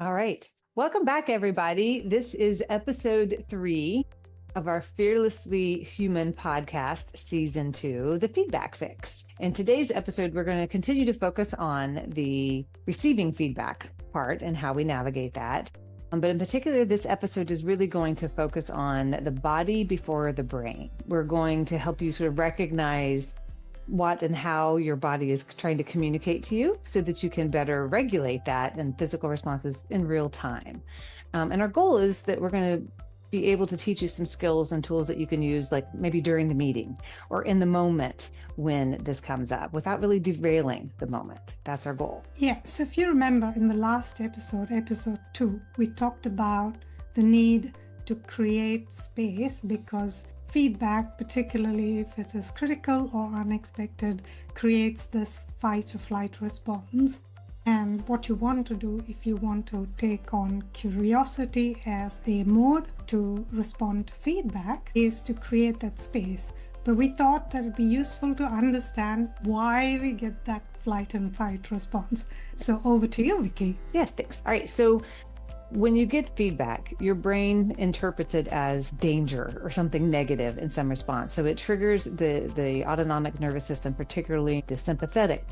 All right. Welcome back, everybody. This is episode 3 of our Fearlessly Human podcast, season 2, The Feedback Fix. In today's episode, we're going to continue to focus on the receiving feedback part and how we navigate that. But in particular, this episode is really going to focus on the body before the brain. We're going to help you sort of recognize what and how your body is trying to communicate to you so that you can better regulate that and physical responses in real time. And our goal is that we're going to be able to teach you some skills and tools that you can use, like maybe during the meeting or in the moment when this comes up, without really derailing the moment. That's our goal. Yeah, so if you remember in the last episode, episode 2, we talked about the need to create space because feedback, particularly if it is critical or unexpected, creates this fight or flight response. And what you want to do if you want to take on curiosity as a mode to respond to feedback is to create that space. But we thought that it'd be useful to understand why we get that flight and fight response. So over to you, Vicky. Yes, thanks. All right. So when you get feedback, your brain interprets it as danger or something negative in some response. So it triggers the autonomic nervous system, particularly the sympathetic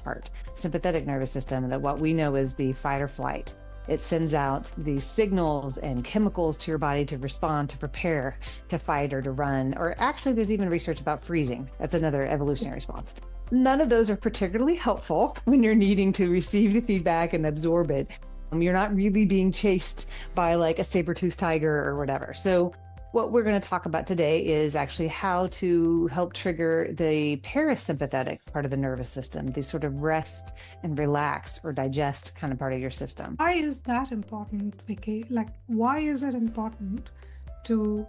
nervous system, that what we know is the fight or flight. It sends out these signals and chemicals to your body to respond, to prepare, to fight or to run. Or actually, there's even research about freezing. That's another evolutionary response. None of those are particularly helpful when you're needing to receive the feedback and absorb it. You're not really being chased by like a saber-toothed tiger or whatever. So what we're going to talk about today is actually how to help trigger the parasympathetic part of the nervous system, the sort of rest and relax or digest kind of part of your system. Why is that important, Vicky? Like, why is it important to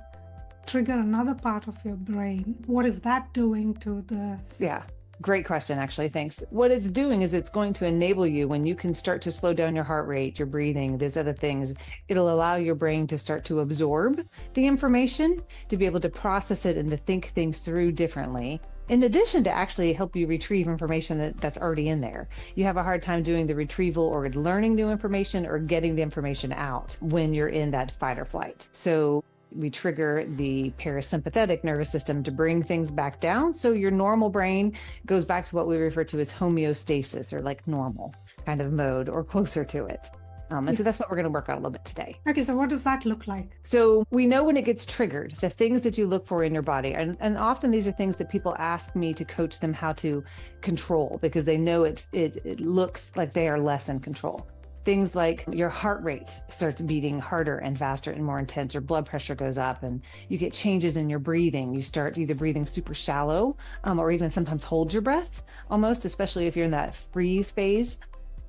trigger another part of your brain? What is that doing to the... Yeah. Great question, actually. Thanks. What it's doing is it's going to enable you, when you can start to slow down your heart rate, your breathing, those other things, it'll allow your brain to start to absorb the information, to be able to process it and to think things through differently. In addition to actually help you retrieve information that's already in there. You have a hard time doing the retrieval or learning new information or getting the information out when you're in that fight or flight. So we trigger the parasympathetic nervous system to bring things back down. So your normal brain goes back to what we refer to as homeostasis, or like normal kind of mode, or closer to it. And so that's what we're going to work on a little bit today. Okay, so what does that look like? So we know when it gets triggered, the things that you look for in your body. And often these are things that people ask me to coach them how to control, because they know it looks like they are less in control. Things like your heart rate starts beating harder and faster and more intense. Your blood pressure goes up and you get changes in your breathing. You start either breathing super shallow or even sometimes hold your breath almost, especially if you're in that freeze phase.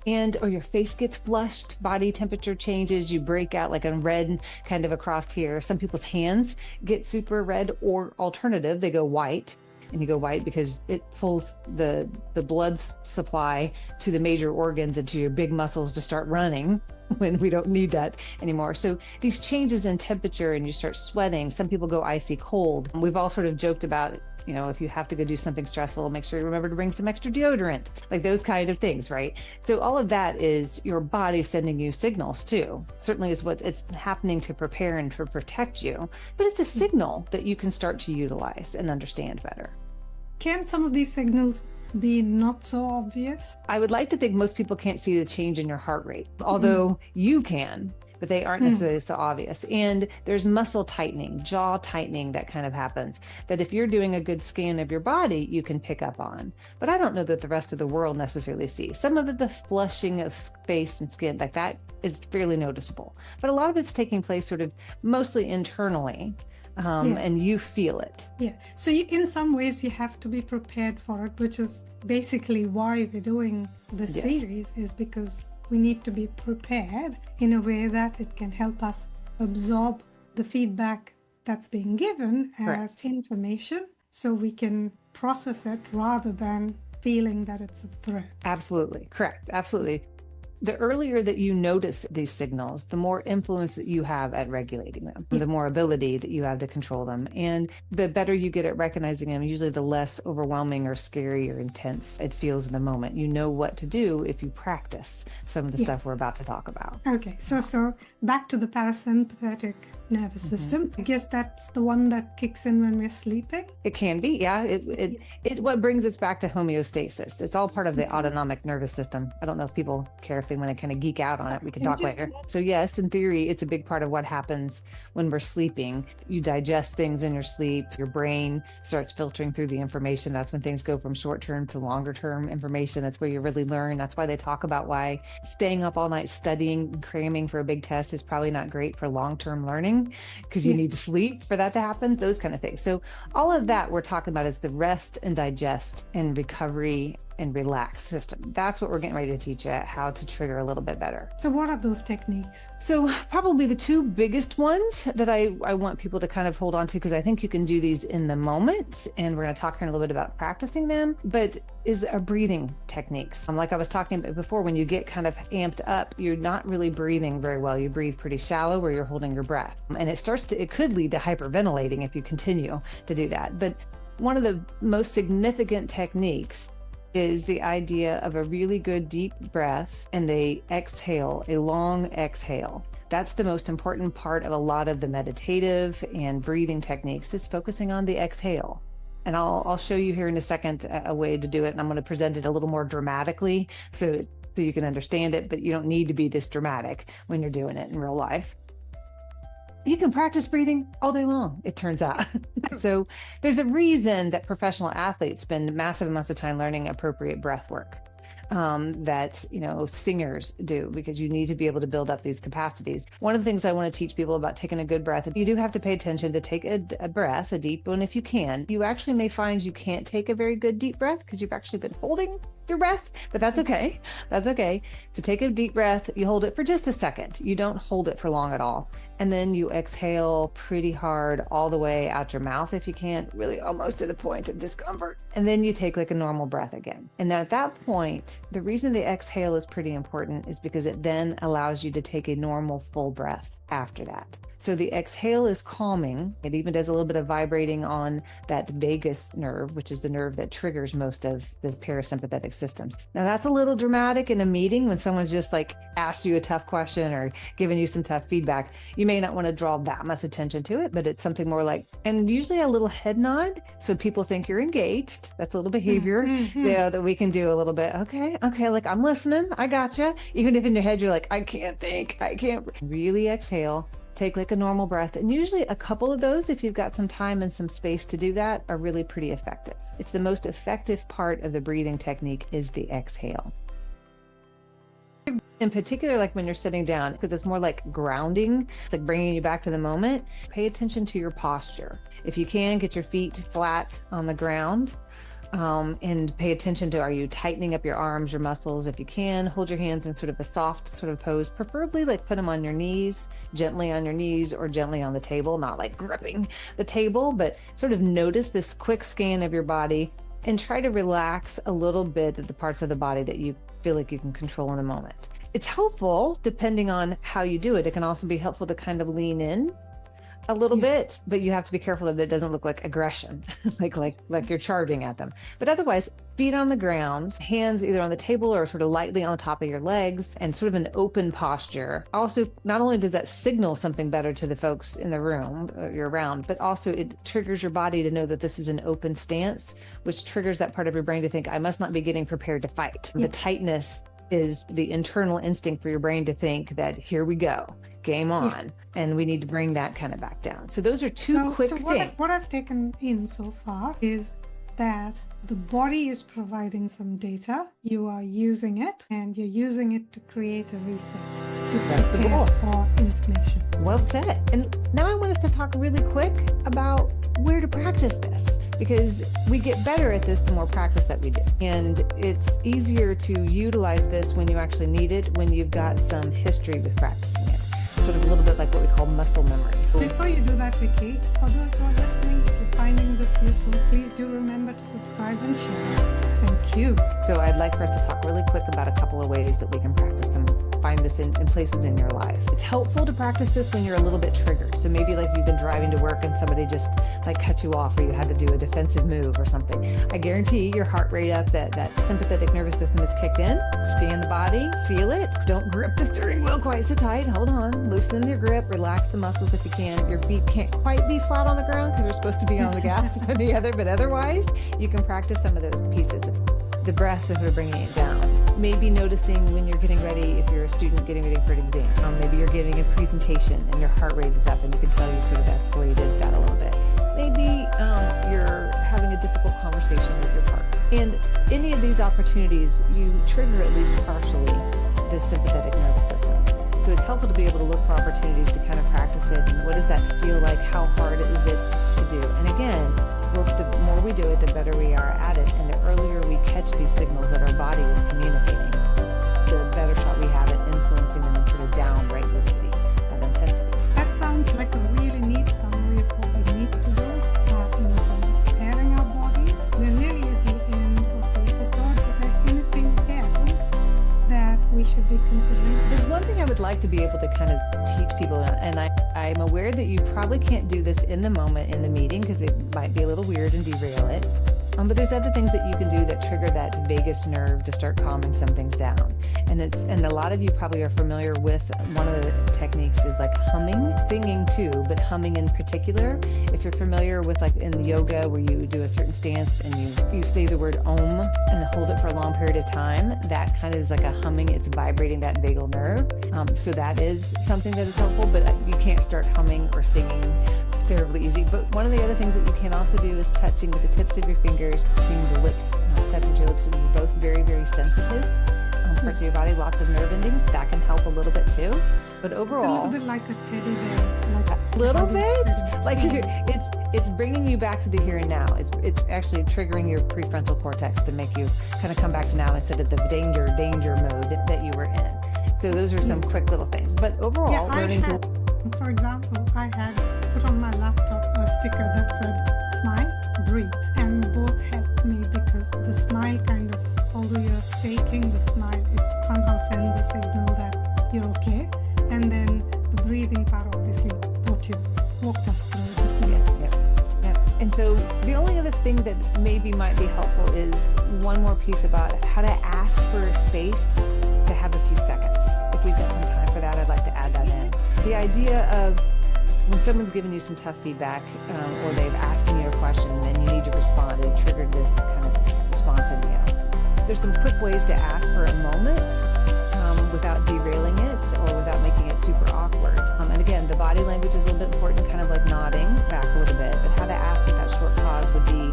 Or your face gets flushed, body temperature changes, you break out like a red kind of across here. Some people's hands get super red, or alternative, they go white. And you go white because it pulls the blood supply to the major organs and to your big muscles to start running when we don't need that anymore. So these changes in temperature, and you start sweating. Some people go icy cold. We've all sort of joked about, if you have to go do something stressful, make sure you remember to bring some extra deodorant, like those kind of things, right? So all of that is your body sending you signals too. Certainly is what it's happening to prepare and to protect you, but it's a signal that you can start to utilize and understand better. Can some of these signals be not so obvious? I would like to think most people can't see the change in your heart rate, although you can, but they aren't necessarily so obvious. And there's muscle tightening, jaw tightening that kind of happens, that if you're doing a good scan of your body, you can pick up on. But I don't know that the rest of the world necessarily sees. Some of the flushing of face and skin, like that, is fairly noticeable. But a lot of it's taking place sort of mostly internally. And you feel it. Yeah. So in some ways you have to be prepared for it, which is basically why we're doing this series, is because we need to be prepared in a way that it can help us absorb the feedback that's being given as information, so we can process it rather than feeling that it's a threat. Absolutely. Correct. Absolutely. The earlier that you notice these signals, the more influence that you have at regulating them, the more ability that you have to control them. And the better you get at recognizing them, usually the less overwhelming or scary or intense it feels in the moment. You know what to do if you practice some of the stuff we're about to talk about. Okay, so back to the parasympathetic nervous system. I guess that's the one that kicks in when we're sleeping. It can be, yeah. It what brings us back to homeostasis. It's all part of the autonomic nervous system. I don't know if people care if they want to kind of geek out on it. We can talk later. So yes, in theory, it's a big part of what happens when we're sleeping. You digest things in your sleep. Your brain starts filtering through the information. That's when things go from short-term to longer-term information. That's where you really learn. That's why they talk about why staying up all night studying, cramming for a big test is probably not great for long-term learning, because you need to sleep for that to happen, those kind of things. So all of that we're talking about is the rest and digest and recovery and relax system. That's what we're getting ready to teach you how to trigger a little bit better. So what are those techniques? So probably the two biggest ones that I want people to kind of hold on to, because I think you can do these in the moment, and we're going to talk here in a little bit about practicing them, but is our breathing techniques. Like I was talking about before, when you get kind of amped up, you're not really breathing very well. You breathe pretty shallow where you're holding your breath. And it could lead to hyperventilating if you continue to do that. But one of the most significant techniques is the idea of a really good deep breath and a long exhale. That's the most important part of a lot of the meditative and breathing techniques, is focusing on the exhale. And I'll show you here in a second a way to do it. And I'm going to present it a little more dramatically so you can understand it, but you don't need to be this dramatic when you're doing it in real life. You can practice breathing all day long, it turns out. So there's a reason that professional athletes spend massive amounts of time learning appropriate breath work. That singers do, because you need to be able to build up these capacities. One of the things I want to teach people about taking a good breath, you do have to pay attention to take a breath, a deep one if you can. You actually may find you can't take a very good deep breath because you've actually been holding your breath, but that's okay. That's okay. So take a deep breath, you hold it for just a second. You don't hold it for long at all. And then you exhale pretty hard all the way out your mouth if you can, really almost to the point of discomfort. And then you take like a normal breath again. And at that point, the reason the exhale is pretty important is because it then allows you to take a normal full breath after that. So the exhale is calming. It even does a little bit of vibrating on that vagus nerve, which is the nerve that triggers most of the parasympathetic systems. Now that's a little dramatic in a meeting when someone's just like asked you a tough question or giving you some tough feedback. You may not want to draw that much attention to it, but it's something more like, and usually a little head nod so people think you're engaged. That's a little behavior that we can do a little bit. Okay, like I'm listening, I gotcha. Even if in your head you're like, I can't think, I can't. Really exhale. Take like a normal breath. And usually a couple of those, if you've got some time and some space to do that, are really pretty effective. It's the most effective part of the breathing technique is the exhale. In particular, like when you're sitting down, because it's more like grounding, it's like bringing you back to the moment. Pay attention to your posture. If you can, get your feet flat on the ground. And pay attention to, are you tightening up your arms, your muscles? If you can, hold your hands in sort of a soft sort of pose, preferably like put them on your knees, gently on your knees or gently on the table, not like gripping the table, but sort of notice this quick scan of your body and try to relax a little bit of the parts of the body that you feel like you can control in the moment. It's helpful depending on how you do it. It can also be helpful to kind of lean in a little bit, but you have to be careful that it doesn't look like aggression, like you're charging at them. But otherwise, feet on the ground, hands either on the table or sort of lightly on the top of your legs, and sort of an open posture. Also, not only does that signal something better to the folks in the room you're around, but also it triggers your body to know that this is an open stance, which triggers that part of your brain to think, I must not be getting prepared to fight. The tightness is the internal instinct for your brain to think that here we go, game on, and we need to bring that kind of back down. So those are two quick things. What I've taken in so far is that the body is providing some data, you are using it, and you're using it to create a reset, to prepare for information. Well said. And now I want us to talk really quick about where to practice this, because we get better at this the more practice that we do. And it's easier to utilize this when you actually need it, when you've got some history with practicing it. sort of a little bit like what we call muscle memory. Before you do that, Vicky, for those who are listening, if you're finding this useful, please do remember to subscribe and share. Thank you. So I'd like for us to talk really quick about a couple of ways that we can practice and find this in places in your life. It's helpful to practice this when you're a little bit triggered. So maybe like you've been driving to work and somebody just like cut you off, or you had to do a defensive move or something. I guarantee your heart rate up, that sympathetic nervous system is kicked in. Scan the body, feel it. Don't grip the steering wheel quite so tight. Hold on, loosen your grip, relax the muscles if you can. Your feet can't quite be flat on the ground because they're supposed to be on the gas or the other, but otherwise you can practice some of those pieces. The breath is sort of bringing it down. Maybe noticing when you're getting ready, if you're a student getting ready for an exam. Maybe you're giving a presentation and your heart rate is up and you can tell you sort of escalated that a little bit. Maybe you're having a difficult conversation with your partner. And any of these opportunities, you trigger at least partially the sympathetic nervous system. So it's helpful to be able to look for opportunities to kind of practice it. And what does that feel like? How hard is it to do? And again, the more we do it, the better we are at it. And the earlier we catch these signals that our body is communicating, the better shot we have at influencing them and sort of down-regulating that intensity. That sounds like a really neat summary of what we need to do in terms of preparing our bodies. We're nearly at the end of the episode. Is there anything else that we should be considering? There's one thing I would like to be able to kind of teach people, and I'm aware that you probably can't do this in the moment in the meeting because it might be a little weird and derail it. But there's other things that you can do that trigger that vagus nerve to start calming some things down. And a lot of you probably are familiar with one of the techniques is like humming, singing too, but humming in particular. If you're familiar with like in yoga where you do a certain stance and you say the word om and hold it for a long period of time, that kind of is like a humming. It's vibrating that vagal nerve. So that is something that is helpful, but you can't start humming or singing terribly easy. But one of the other things that you can also do is touching with the tips of your fingers, touching the lips, touching your lips. Are both very, very sensitive parts of your body, lots of nerve endings. That can help a little bit too. But overall, it's a little bit like a teddy bear. Like a little bit, like it's bringing you back to the here and now. It's actually triggering your prefrontal cortex to make you kind of come back to now instead of the danger mode that you were in. So those are some quick little things. But overall, learning to. For example, I had put on my laptop a sticker that said smile, breathe, and both helped me because the smile kind of, although you're faking the smile, it somehow sends a signal that you're okay. And then the breathing part, obviously, what you walked us through just now. Yeah. And so the only other thing that maybe might be helpful is one more piece about how to ask for a space to have a few seconds. If we've got some time for that, I'd like to add that in. The idea of when someone's giving you some tough feedback or they've asking you a question and you need to respond, it triggered this kind of response in you. There's some quick ways to ask for a moment without derailing it or without making it super awkward. And again, the body language is a little bit important, kind of like nodding back a little bit, but how to ask with that short pause would be,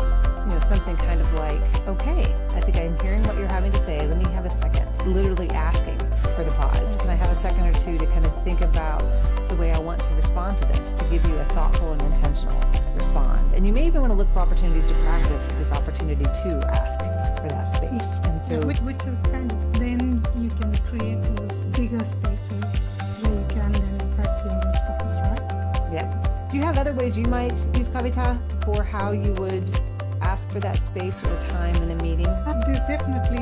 something kind of like, okay, I think I'm hearing what you're having to say. Let me have a second. Literally asking for the pause. Can I have a second or two to kind of think about the way I want to respond to this, to give you a thoughtful and intentional respond. And you may even want to look for opportunities to practice this opportunity to ask for that space. And so, which is kind of, then you can create those bigger spaces where you can then practice your response, right? Yeah. Do you have other ways you might use Kavita for how you would ask for that space or time in a meeting? There's definitely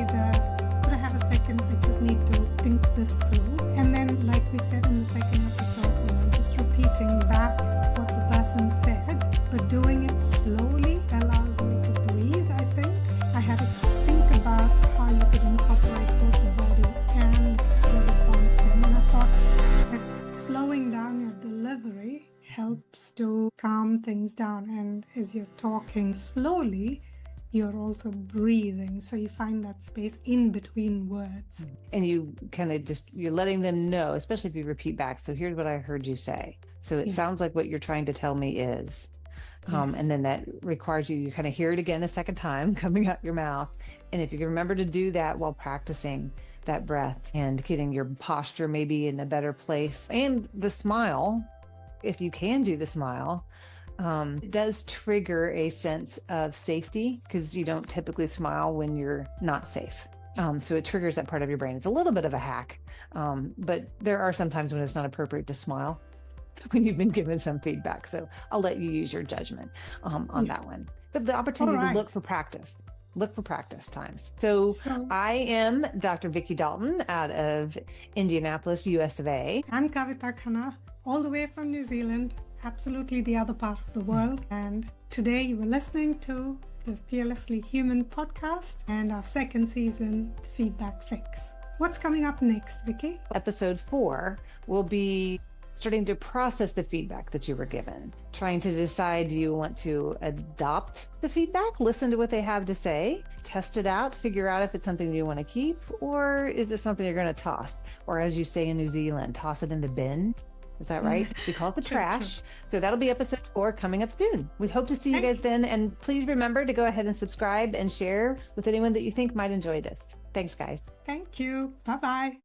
could I have a second? I just need to think this through. And then, like we said in the second episode, just repeating back what the person said, but doing it slowly allows me to breathe, I think. I had to think about how you could incorporate both the body and the response thing. And I thought that slowing down your delivery helps to calm things down. And as you're talking slowly, you're also breathing. So you find that space in between words. And you kind of you're letting them know, especially if you repeat back. So here's what I heard you say. So it sounds like what you're trying to tell me is, and then that requires you kind of hear it again a second time coming out your mouth. And if you can remember to do that while practicing that breath and getting your posture maybe in a better place, and the smile, if you can do the smile, it does trigger a sense of safety because you don't typically smile when you're not safe. So it triggers that part of your brain. It's a little bit of a hack, but there are some times when it's not appropriate to smile when you've been given some feedback. So I'll let you use your judgment on that one. But the opportunity to look for practice. Look for practice times. So I am Dr. Vicky Dalton out of Indianapolis, US of A. I'm Kavita Khanna, all the way from New Zealand, absolutely the other part of the world. And today you were listening to the Fearlessly Human podcast and our second season, Feedback Fix. What's coming up next, Vicky? Episode 4 will be starting to process the feedback that you were given, trying to decide, do you want to adopt the feedback, listen to what they have to say, test it out, figure out if it's something you want to keep, or is it something you're going to toss? Or as you say in New Zealand, toss it in the bin. Is that right? We call it the trash. So that'll be episode 4 coming up soon. We hope to see you guys then. And please remember to go ahead and subscribe and share with anyone that you think might enjoy this. Thanks, guys. Thank you. Bye-bye.